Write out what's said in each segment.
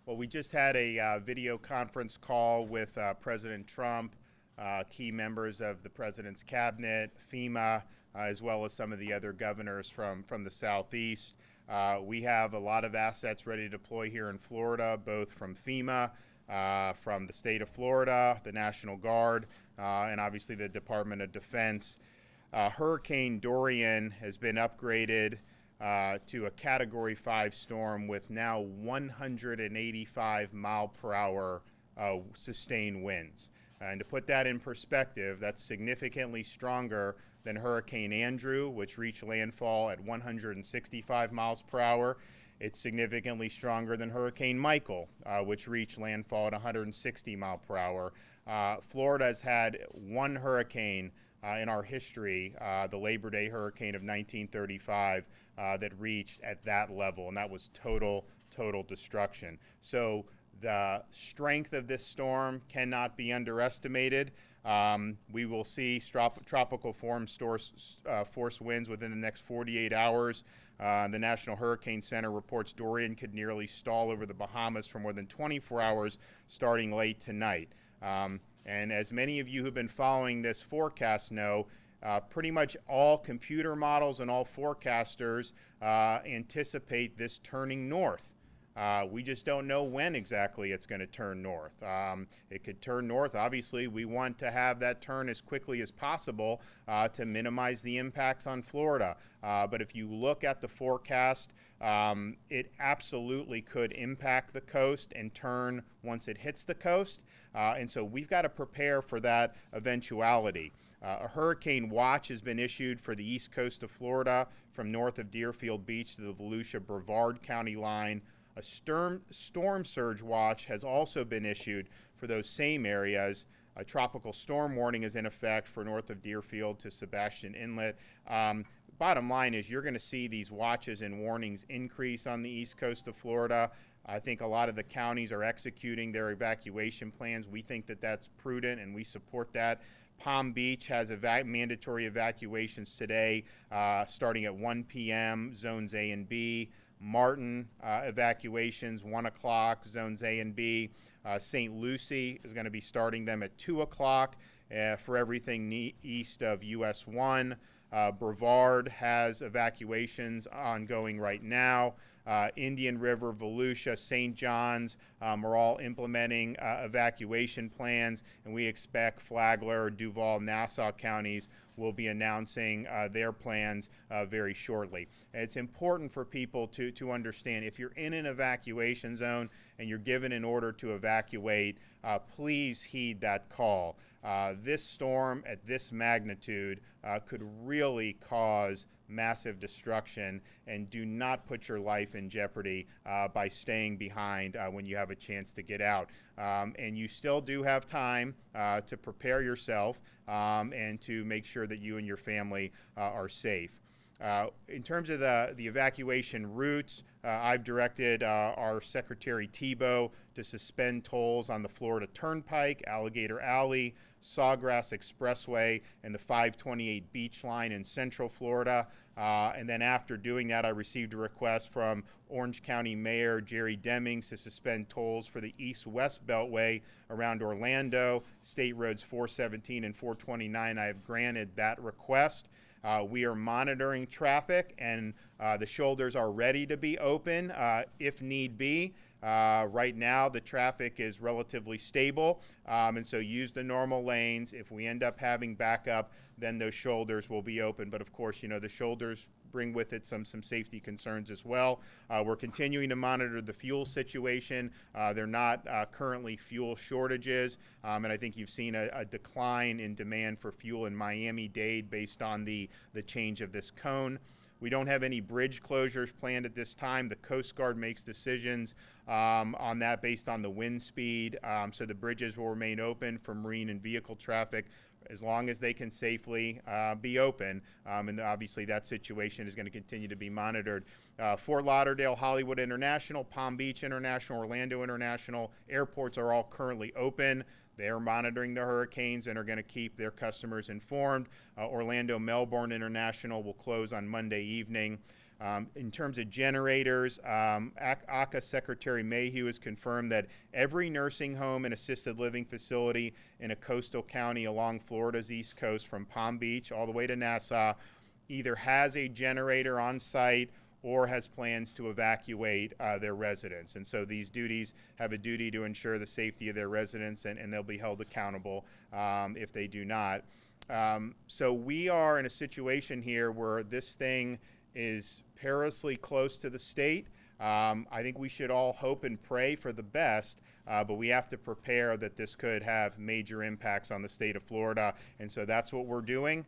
Well, we just had a video conference call with President Trump, key members of the president's cabinet, FEMA, as well as some of the other governors from the Southeast. We have a lot of assets ready to deploy here in Florida, both from FEMA, from the state of Florida, the National Guard, and obviously the Department of Defense. Hurricane Dorian has been upgraded to a Category 5 storm with now 185 mile per hour sustained winds. And to put that in perspective, that's significantly stronger than Hurricane Andrew, which reached landfall at 165 miles per hour. It's significantly stronger than Hurricane Michael, which reached landfall at 160 mile per hour. Florida has had one hurricane in our history, the Labor Day hurricane of 1935, that reached at that level, and that was total destruction. So the strength of this storm cannot be underestimated. We will see tropical force winds within the next 48 hours. The National Hurricane Center reports Dorian could nearly stall over the Bahamas for more than 24 hours starting late tonight. And as many of you who've been following this forecast know, pretty much all computer models and all forecasters anticipate this turning north. We just don't know when exactly it's going to turn north. It could turn north. Obviously, we want to have that turn as quickly as possible to minimize the impacts on Florida. But if you look at the forecast, it absolutely could impact the coast and turn once it hits the coast. And so we've got to prepare for that eventuality. A hurricane watch has been issued for the east coast of Florida from north of Deerfield Beach to the Volusia-Brevard County line. A storm surge watch has also been issued for those same areas. A tropical storm warning is in effect for north of Deerfield to Sebastian Inlet. Bottom line is you're going to see these watches and warnings increase on the east coast of Florida. I think a lot of the counties are executing their evacuation plans. We think that that's prudent, and we support that. Palm Beach has mandatory evacuations today, starting at 1 p.m., zones A and B. Martin, evacuations, 1 o'clock, zones A and B. St. Lucie is going to be starting them at 2 o'clock for everything east of US 1. Brevard has evacuations ongoing right now. Indian River, Volusia, St. John's are all implementing evacuation plans, and we expect Flagler, Duval, Nassau counties will be announcing their plans very shortly. And it's important for people to understand if you're in an evacuation zone and you're given an order to evacuate, please heed that call. This storm at this magnitude could really cause massive destruction, and do not put your life in jeopardy by staying behind when you have a chance to get out. And you still do have time to prepare yourself and to make sure that you and your family are safe. In terms of the evacuation routes, I've directed our Secretary Tebow to suspend tolls on the Florida Turnpike, Alligator Alley, Sawgrass Expressway, and the 528 Beach Line in Central Florida. And then after doing that, I received a request from Orange County Mayor Jerry Demings to suspend tolls for the East-West Beltway around Orlando, State Roads 417 and 429. I have granted that request. We are monitoring traffic, and the shoulders are ready to be open if need be. Right now, the traffic is relatively stable, and so use the normal lanes. If we end up having backup, then those shoulders will be open. But of course, you know, the shoulders bring with it some safety concerns as well. We're continuing to monitor the fuel situation. They're not currently fuel shortages, and I think you've seen a decline in demand for fuel in Miami-Dade based on the change of this cone. We don't have any bridge closures planned at this time. The Coast Guard makes decisions on that based on the wind speed. So the bridges will remain open for marine and vehicle traffic as long as they can safely be open. And obviously that situation is going to continue to be monitored. Fort Lauderdale, Hollywood International, Palm Beach International, Orlando International airports are all currently open. They are monitoring the hurricanes and are going to keep their customers informed. Orlando Melbourne International will close on Monday evening. In terms of generators, ACA Secretary Mayhew has confirmed that every nursing home and assisted living facility in a coastal county along Florida's east coast from Palm Beach all the way to Nassau either has a generator on site or has plans to evacuate their residents. And so these duties have a duty to ensure the safety of their residents, and they'll be held accountable if they do not. So we are in a situation here where this thing is perilously close to the state. I think we should all hope and pray for the best, but we have to prepare that this could have major impacts on the state of Florida, and so that's what we're doing.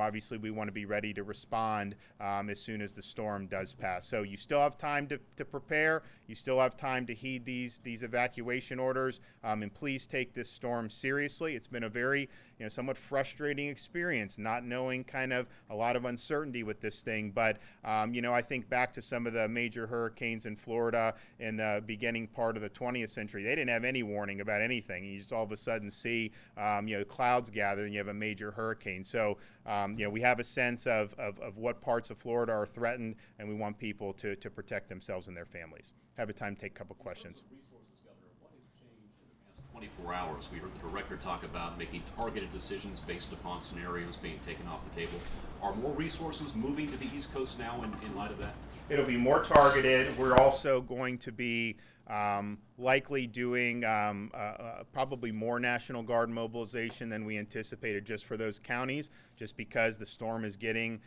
Obviously we want to be ready to respond as soon as the storm does pass. So you still have time to prepare. You still have time to heed these evacuation orders, and please take this storm seriously. It's been a very somewhat frustrating experience, not knowing kind of a lot of uncertainty with this thing. But I think back to some of the major hurricanes in Florida in the beginning part of the 20th century. They didn't have any warning about anything. You just all of a sudden see clouds gather and you have a major hurricane. So we have a sense of what parts of Florida are threatened, and we want people to protect themselves and their families. Have a time to take a couple questions. 24 hours. We heard the director talk about making targeted decisions based upon scenarios being taken off the table. Are more resources moving to the East Coast now in light of that? It'll be more targeted. We're also going to be likely doing probably more National Guard mobilization than we anticipated just for those counties, just because the storm is getting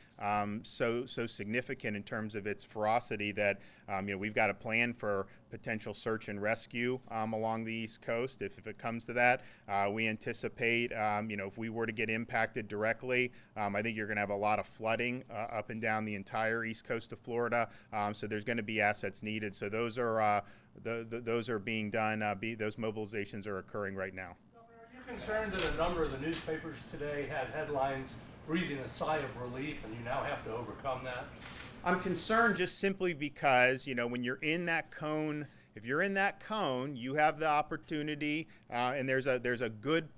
so significant in terms of its ferocity that we've got a plan for potential search and rescue along the East Coast if it comes to that. We anticipate if we were to get impacted directly, I think you're going to have a lot of flooding up and down the entire East Coast of Florida. So there's going to be assets needed. So those are those are being done. Those mobilizations are occurring right now. Governor, are you concerned that a number of the newspapers today had headlines breathing a sigh of relief, and you now have to overcome that? I'm concerned just simply because, when you're in that cone, if you're in that cone, you have the opportunity, and there's a good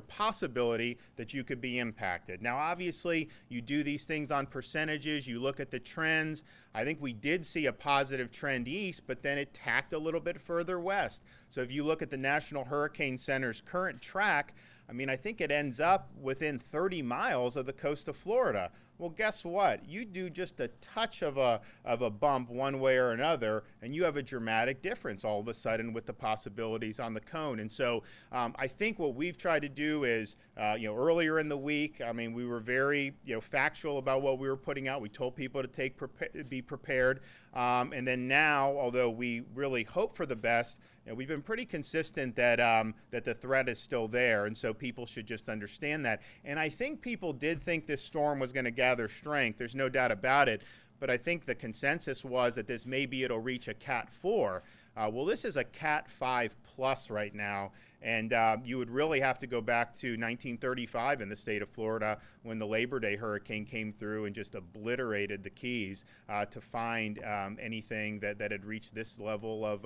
possibility that you could be impacted. Now, obviously, you do these things on percentages. You look at the trends. I think we did see a positive trend east, but then it tacked a little bit further west. So if you look at the National Hurricane Center's current track, I think it ends up within 30 miles of the coast of Florida. Well, guess what? You do just a touch of a bump one way or another, and you have a dramatic difference all of a sudden with the possibilities on the cone. And so I think what we've tried to do is, earlier in the week, we were very, factual about what we were putting out. We told people to be prepared. And then now, although we really hope for the best, we've been pretty consistent that the threat is still there, and so people should just understand that. And I think people did think this storm was going to gather strength. There's no doubt about it. But I think the consensus was that it'll reach a Cat 4. Well, this is a Cat 5 plus right now, and you would really have to go back to 1935 in the state of Florida when the Labor Day hurricane came through and just obliterated the Keys to find anything that had reached this level of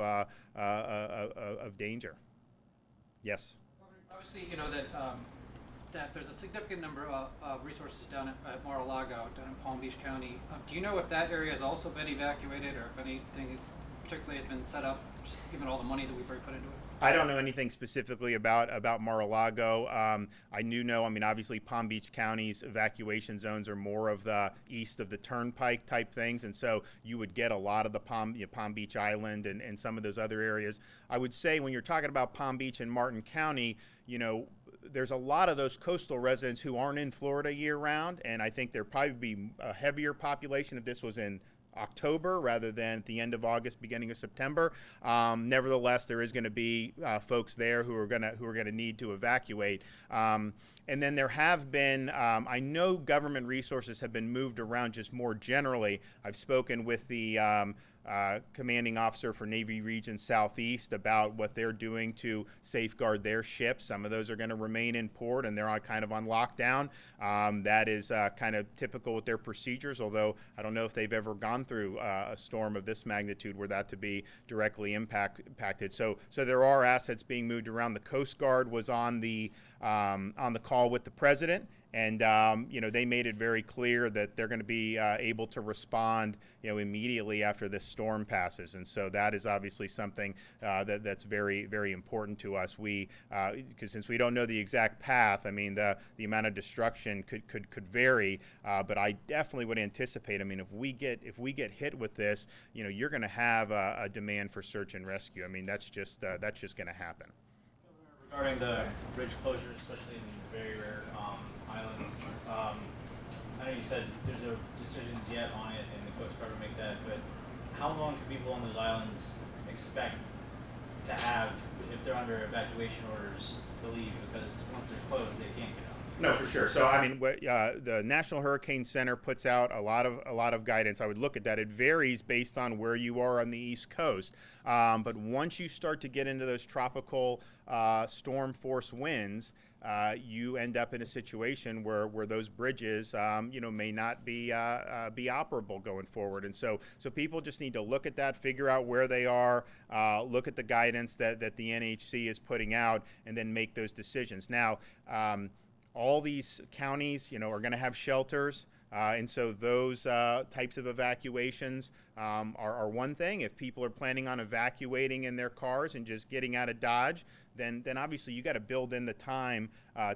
danger. Yes? Obviously, that there's a significant number of resources down at Mar-a-Lago, down in Palm Beach County. Do you know if that area has also been evacuated, or if anything particularly has been set up, just given all the money that we've already put into it? I don't know anything specifically about Mar-a-Lago. I do know, obviously Palm Beach County's evacuation zones are more of the east of the Turnpike type things, and so you would get a lot of the Palm Beach Island and some of those other areas. I would say when you're talking about Palm Beach and Martin County, there's a lot of those coastal residents who aren't in Florida year-round, and I think there'd probably be a heavier population if this was in October rather than at the end of August, beginning of September. Nevertheless, there is going to be folks there who are going to need to evacuate. And then there have been, I know government resources have been moved around just more generally. I've spoken with the commanding officer for Navy Region Southeast about what they're doing to safeguard their ships. Some of those are going to remain in port, and they're kind of on lockdown. That is kind of typical with their procedures, although I don't know if they've ever gone through a storm of this magnitude where that to be directly impacted. So there are assets being moved around. The Coast Guard was on the call with the president, And they made it very clear that they're going to be able to respond, immediately after this storm passes. And so that is obviously something that's very, very important to us. Because since we don't know the exact path, I mean, the amount of destruction could vary. But I definitely would anticipate. I mean, if we get hit with this, you're going to have a demand for search and rescue. I mean, that's just going to happen. Regarding the bridge closure, especially in the very rare islands, I know you said there's no decisions yet on it, and the Coast Guard will make that. But how long can people on those islands expect to have if they're under evacuation orders to leave? Because once they're closed, they can't get out. No, for sure. So, I mean, the National Hurricane Center puts out a lot of guidance. I would look at that. It varies based on where you are on the East Coast. But once you start to get into those tropical storm force winds, you end up in a situation where those bridges, may not be operable going forward. And so people just need to look at that, figure out where they are, look at the guidance that the NHC is putting out, and then make those decisions. Now, all these counties, are going to have shelters. And so those types of evacuations are one thing. If people are planning on evacuating in their cars and just getting out of Dodge, then obviously you got to build in the time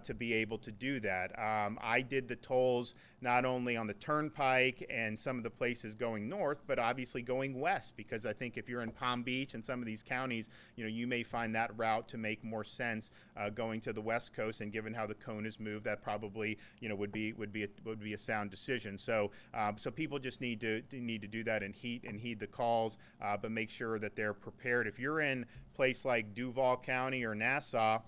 to be able to do that. I did the tolls not only on the Turnpike and some of the places going north, but obviously going west, because I think if you're in Palm Beach and some of these counties, you may find that route to make more sense going to the West Coast. And given how the cone is moved, that probably would be a sound decision. So people just need to do that and heed the calls, but make sure that they're prepared. If you're in a place like Duval County or Nassau,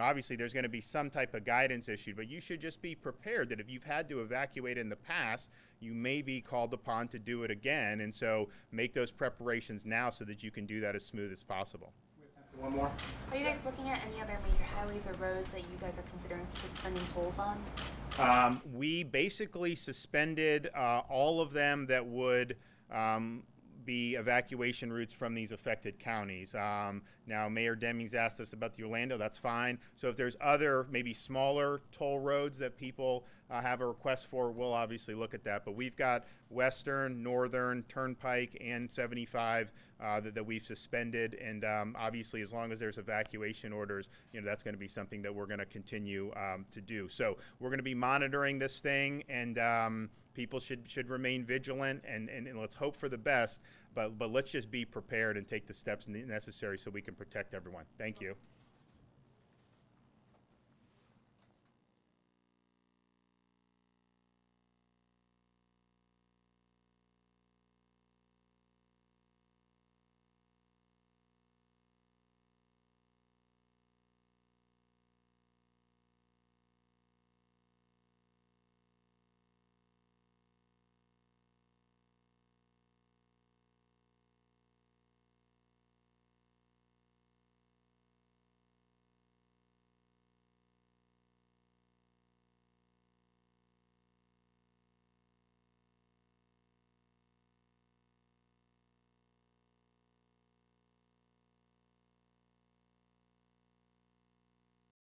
obviously there's going to be some type of guidance issued, but you should just be prepared that if you've had to evacuate in the past, you may be called upon to do it again. And so make those preparations now so that you can do that as smooth as possible. We have time for one more. Are you guys looking at any other major highways or roads that you guys are considering suspending tolls on? We basically suspended all of them that would be evacuation routes from these affected counties. Now, Mayor Demings asked us about the Orlando. That's fine. So if there's other maybe smaller toll roads that people have a request for, we'll obviously look at that. But we've got Western, Northern, Turnpike, and 75 that we've suspended. And obviously, as long as there's evacuation orders, that's going to be something that we're going to continue to do. So we're going to be monitoring this thing, and people should remain vigilant, and let's hope for the best, but let's just be prepared and take the steps necessary so we can protect everyone. Thank you.